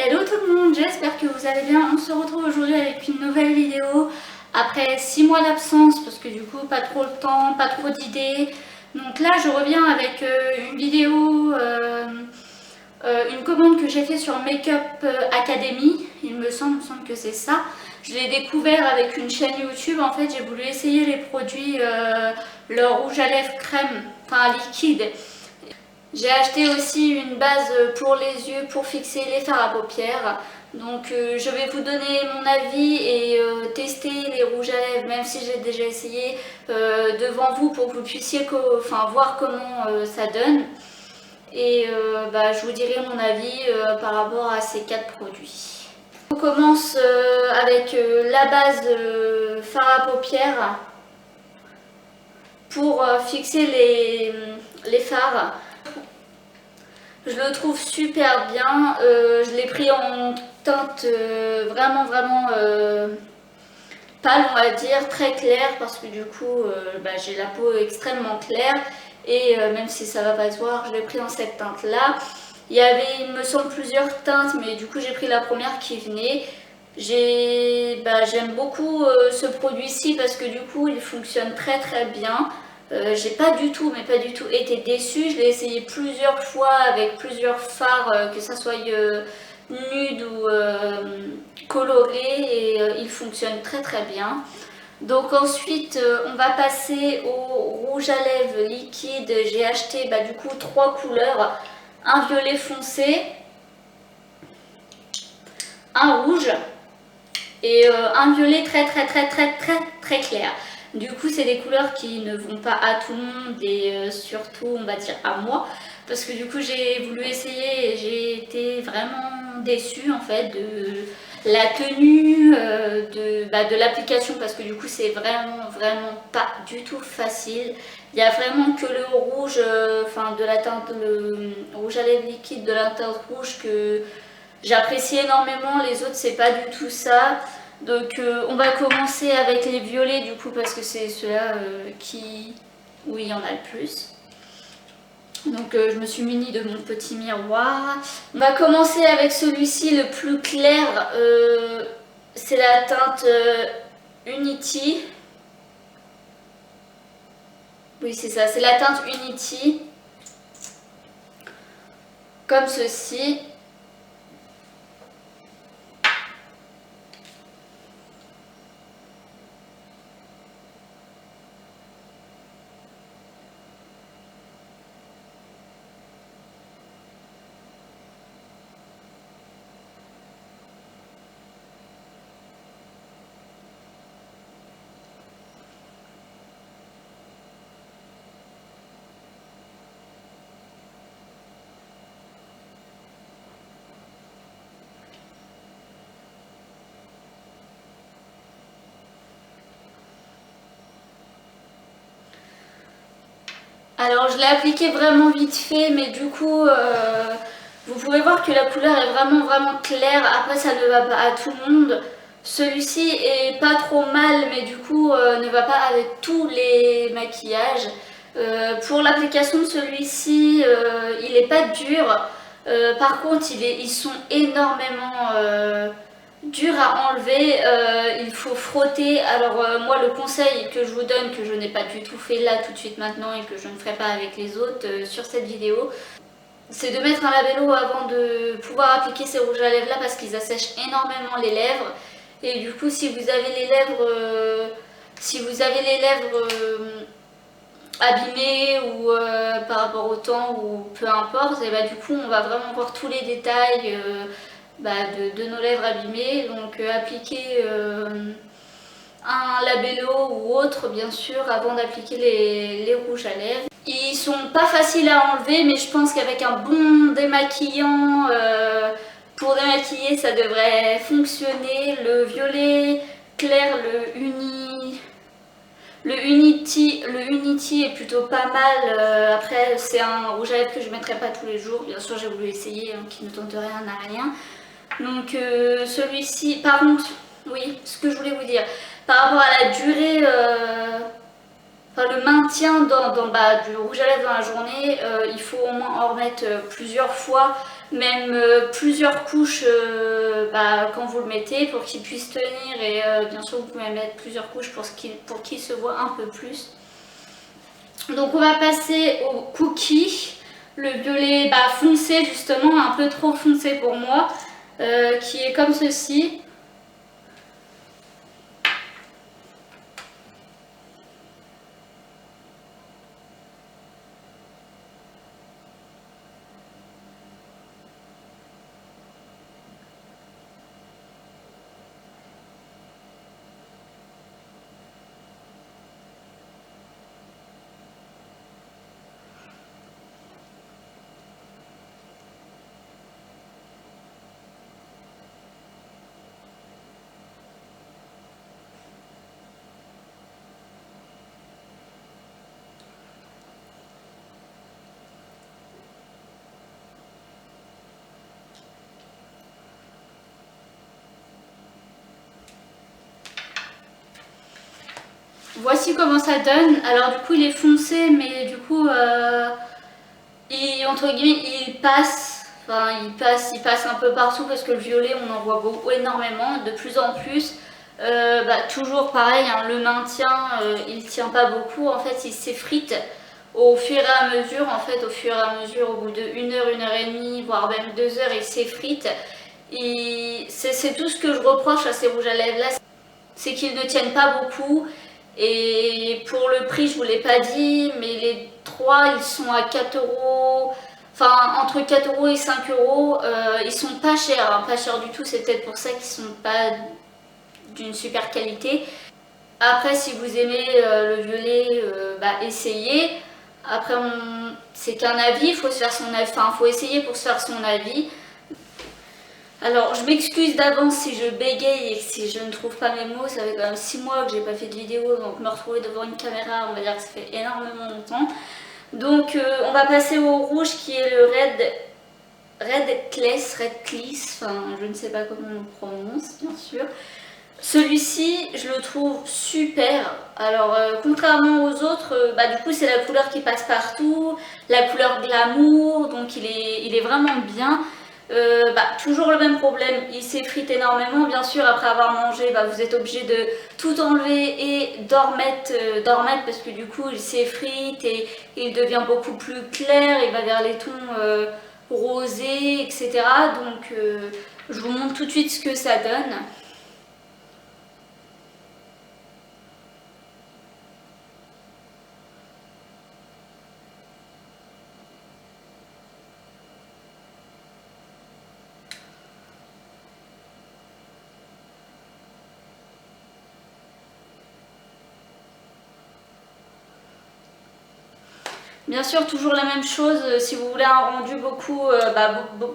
Hello tout le monde, j'espère que vous allez bien. On se retrouve aujourd'hui avec une nouvelle vidéo après 6 mois d'absence parce que du coup pas trop le temps, pas trop d'idées. Donc là je reviens avec une vidéo, une commande que j'ai fait sur Makeup Academy, il me semble que c'est ça. Je l'ai découvert avec une chaîne YouTube. En fait j'ai voulu essayer les produits, leur rouge à lèvres crème, enfin liquide. J'ai acheté aussi une base pour les yeux pour fixer les fards à paupières. Donc je vais vous donner mon avis et tester les rouges à lèvres, même si j'ai déjà essayé, devant vous pour que vous puissiez voir comment ça donne. Et je vous dirai mon avis par rapport à ces 4 produits. On commence avec la base fard à paupières pour fixer les fards. Je le trouve super bien, je l'ai pris en teinte vraiment pâle, on va dire, très claire, parce que du coup j'ai la peau extrêmement claire et même si ça va pas se voir, je l'ai pris en cette teinte là. Il y avait, il me semble, plusieurs teintes, mais du coup j'ai pris la première qui venait. J'aime beaucoup ce produit-ci parce que du coup il fonctionne très bien. J'ai pas du tout été déçue. Je l'ai essayé plusieurs fois avec plusieurs fards, que ça soit nude ou coloré, et il fonctionne très bien. Donc ensuite on va passer au rouge à lèvres liquide. J'ai acheté du coup 3 couleurs, un violet foncé, un rouge et un violet très clair. Du coup c'est des couleurs qui ne vont pas à tout le monde et surtout on va dire à moi, parce que du coup j'ai voulu essayer et j'ai été vraiment déçue en fait de la tenue, de l'application, parce que du coup c'est vraiment pas du tout facile. Il n'y a vraiment que le rouge, de la teinte, le rouge à lèvres liquide de la teinte rouge que j'apprécie énormément. Les autres c'est pas du tout ça. Donc on va commencer avec les violets du coup, parce que c'est ceux-là où il y en a le plus. Donc je me suis munie de mon petit miroir. On va commencer avec celui-ci, le plus clair. C'est la teinte Unity. Oui c'est ça, c'est la teinte Unity. Comme ceci. Alors je l'ai appliqué vraiment vite fait, mais du coup vous pouvez voir que la couleur est vraiment claire. Après ça ne va pas à tout le monde. Celui-ci est pas trop mal, mais du coup ne va pas avec tous les maquillages. Pour l'application de celui-ci, il n'est pas dur. Par contre ils sont énormément dur à enlever. Il faut frotter. Alors moi le conseil que je vous donne, que je n'ai pas du tout fait là tout de suite maintenant et que je ne ferai pas avec les autres sur cette vidéo, c'est de mettre un labello avant de pouvoir appliquer ces rouges à lèvres là, parce qu'ils assèchent énormément les lèvres. Et du coup si vous avez les lèvres abîmées ou par rapport au temps ou peu importe, et du coup on va vraiment voir tous les détails de nos lèvres abîmées. Donc appliquer un labello ou autre bien sûr avant d'appliquer les rouges à lèvres. Ils sont pas faciles à enlever, mais je pense qu'avec un bon démaquillant pour démaquiller ça devrait fonctionner. Le violet clair, le Unity est plutôt pas mal. Après c'est un rouge à lèvres que je ne mettrai pas tous les jours, bien sûr j'ai voulu essayer, qui ne tente rien n'a rien. Donc celui-ci, par contre, oui, ce que je voulais vous dire, par rapport à la durée, le maintien du rouge à lèvres dans la journée, il faut au moins en remettre plusieurs fois, même plusieurs couches quand vous le mettez pour qu'il puisse tenir, et bien sûr vous pouvez mettre plusieurs couches pour qu'il se voit un peu plus. Donc on va passer au cookie, le violet foncé justement, un peu trop foncé pour moi, qui est comme ceci. Voici comment ça donne. Alors du coup il est foncé, mais du coup entre guillemets il passe. Enfin il passe un peu partout parce que le violet on en voit beaucoup, énormément, de plus en plus. Toujours pareil, hein, le maintien il tient pas beaucoup, en fait il s'effrite au fur et à mesure, au bout de 1 heure, 1 heure et demie, voire même 2 heures, il s'effrite. C'est tout ce que je reproche à ces rouges à lèvres là, c'est qu'ils ne tiennent pas beaucoup. Et pour le prix, je vous l'ai pas dit, mais les 3 ils sont à 4 €, enfin entre 4 € et 5 €. Ils sont pas chers, hein, pas chers du tout, c'est peut-être pour ça qu'ils sont pas d'une super qualité. Après, si vous aimez le violet, essayez. Après, c'est qu'un avis, il faut se faire son avis, enfin, faut essayer pour se faire son avis. Alors, je m'excuse d'avance si je bégaye et si je ne trouve pas mes mots. Ça fait quand même 6 mois que j'ai pas fait de vidéo, donc me retrouver devant une caméra, on va dire que ça fait énormément longtemps. Donc, on va passer au rouge qui est le Red Cliss, enfin, je ne sais pas comment on le prononce, bien sûr. Celui-ci, je le trouve super. Alors, contrairement aux autres, du coup, c'est la couleur qui passe partout, la couleur glamour, donc il est vraiment bien. Toujours le même problème, il s'effrite énormément. Bien sûr, après avoir mangé, vous êtes obligé de tout enlever et d'en remettre parce que du coup, il s'effrite et il devient beaucoup plus clair, il va vers les tons rosés, etc. Donc, je vous montre tout de suite ce que ça donne. Bien sûr, toujours la même chose, si vous voulez un rendu beaucoup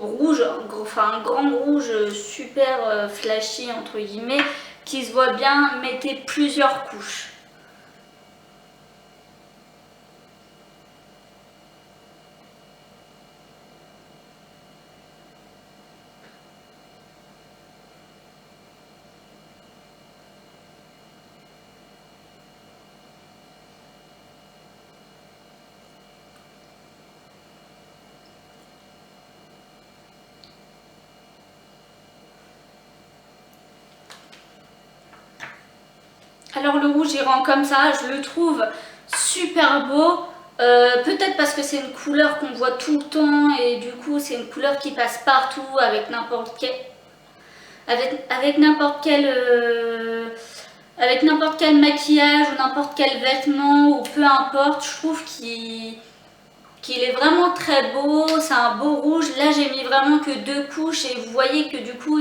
rouge, enfin un grand rouge super flashy entre guillemets, qui se voit bien, mettez plusieurs couches. Alors le rouge il rend comme ça, je le trouve super beau, peut-être parce que c'est une couleur qu'on voit tout le temps et du coup c'est une couleur qui passe partout avec n'importe quel avec n'importe quel maquillage ou n'importe quel vêtement ou peu importe. Je trouve qu'il est vraiment très beau, c'est un beau rouge. Là j'ai mis vraiment que 2 couches et vous voyez que du coup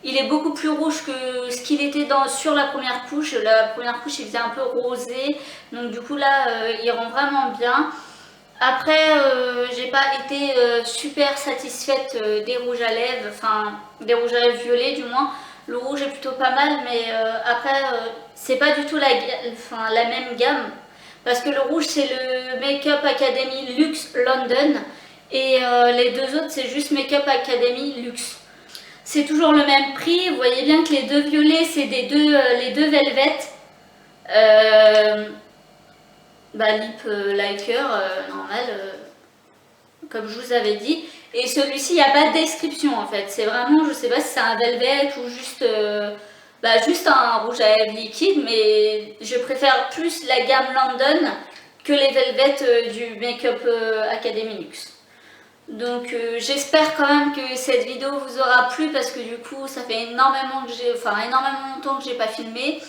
il est beaucoup plus rouge que ce qu'il était sur la première couche. La première couche il faisait un peu rosé, donc du coup là il rend vraiment bien. Après j'ai pas été super satisfaite des rouges à lèvres, enfin des rouges à lèvres violets du moins. Le rouge est plutôt pas mal, mais après c'est pas du tout la même gamme. Parce que le rouge c'est le Make Up Academy Luxe London et les deux autres c'est juste Make Up Academy Luxe. C'est toujours le même prix, vous voyez bien que les deux violets c'est les deux Velvet. Lip Liker normal, comme je vous avais dit. Et celui-ci, il n'y a pas de description en fait. C'est vraiment, je sais pas si c'est un velvet ou juste, juste un rouge à lèvres liquide, mais je préfère plus la gamme London que les velvets du Make-up Academy Luxe. Donc j'espère quand même que cette vidéo vous aura plu parce que du coup ça fait énormément longtemps que j'ai pas filmé.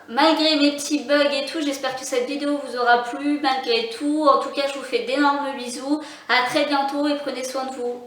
Malgré mes petits bugs et tout, j'espère que cette vidéo vous aura plu malgré tout. En tout cas, je vous fais d'énormes bisous. À très bientôt et prenez soin de vous.